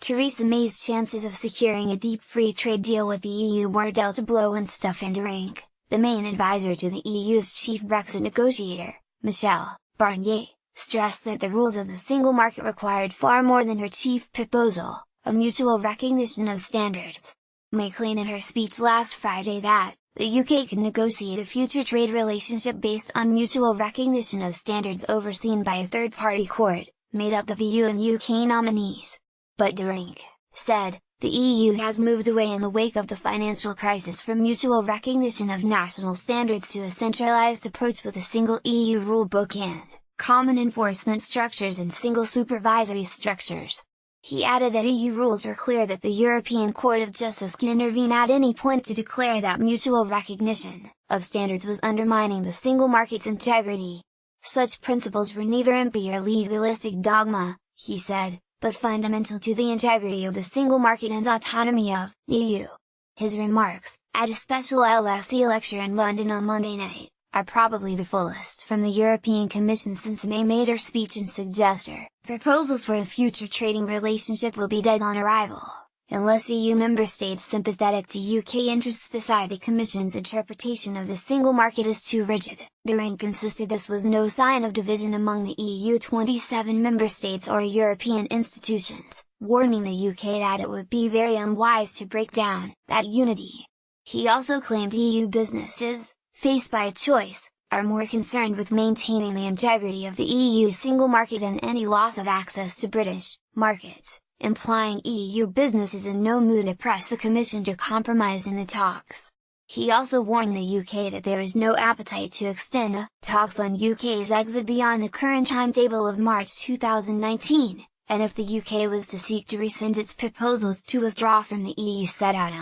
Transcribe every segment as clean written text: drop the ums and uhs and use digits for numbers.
Theresa May's chances of securing a deep free trade deal with the EU were dealt a blow when Stefaan, the main advisor to the EU's chief Brexit negotiator, Michel Barnier, stressed that the rules of the single market required far more than her chief proposal, a mutual recognition of standards. May claimed in her speech last Friday that, the UK can negotiate a future trade relationship based on mutual recognition of standards overseen by a third-party court, made up of EU and UK nominees. But Theresa said, the EU has moved away in the wake of the financial crisis from mutual recognition of national standards to a centralized approach with a single EU rulebook and common enforcement structures and single supervisory structures. He added that EU rules are clear that the European Court of Justice can intervene at any point to declare that mutual recognition of standards was undermining the single market's integrity. Such principles were neither empty or legalistic dogma, he said, but fundamental to the integrity of the single market and autonomy of the EU. His remarks, at a special LSE lecture in London on Monday night, are probably the fullest from the European Commission since May made her speech and suggest her proposals for a future trading relationship will be dead on arrival, unless EU member states sympathetic to UK interests decide the Commission's interpretation of the single market is too rigid. Theresa insisted this was no sign of division among the EU 27 member states or European institutions, warning the UK that it would be very unwise to break down that unity. He also claimed EU businesses, faced by a choice, are more concerned with maintaining the integrity of the EU's single market than any loss of access to British markets, implying EU businesses in no mood to press the Commission to compromise in the talks. He also warned the UK that there is no appetite to extend the talks on UK's exit beyond the current timetable of March 2019, and if the UK was to seek to rescind its proposals to withdraw from the EU set out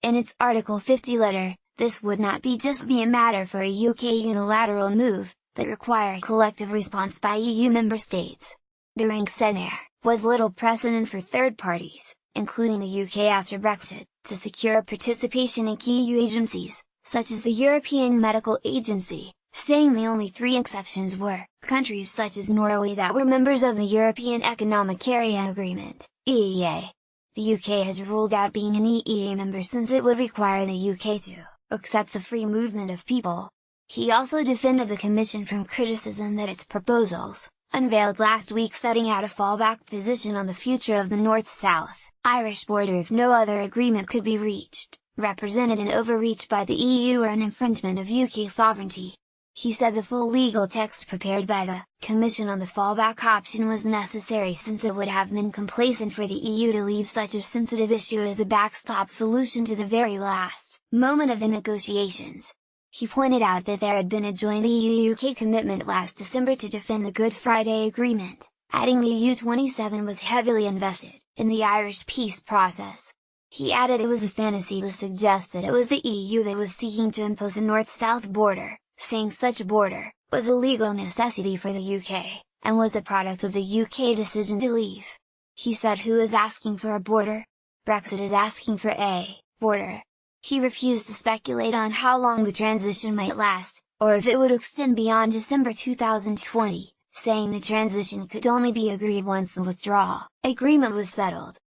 in its Article 50 letter, this would not just be a matter for a UK unilateral move, but require a collective response by EU member states. Theresa said there was little precedent for third parties, including the UK after Brexit, to secure participation in key EU agencies, such as the European Medical Agency, saying the only three exceptions were countries such as Norway that were members of the European Economic Area Agreement, EEA. The UK has ruled out being an EEA member since it would require the UK to accept the free movement of people. He also defended the Commission from criticism that its proposals, unveiled last week setting out a fallback position on the future of the North-South Irish border if no other agreement could be reached, represented an overreach by the EU or an infringement of UK sovereignty. He said the full legal text prepared by the Commission on the fallback option was necessary since it would have been complacent for the EU to leave such a sensitive issue as a backstop solution to the very last moment of the negotiations. He pointed out that there had been a joint EU-UK commitment last December to defend the Good Friday Agreement, adding the EU-27 was heavily invested in the Irish peace process. He added it was a fantasy to suggest that it was the EU that was seeking to impose a north-south border, saying such a border was a legal necessity for the UK, and was a product of the UK decision to leave. He said, who is asking for a border? Brexit is asking for a border. He refused to speculate on how long the transition might last, or if it would extend beyond December 2020, saying the transition could only be agreed once the withdrawal agreement was settled.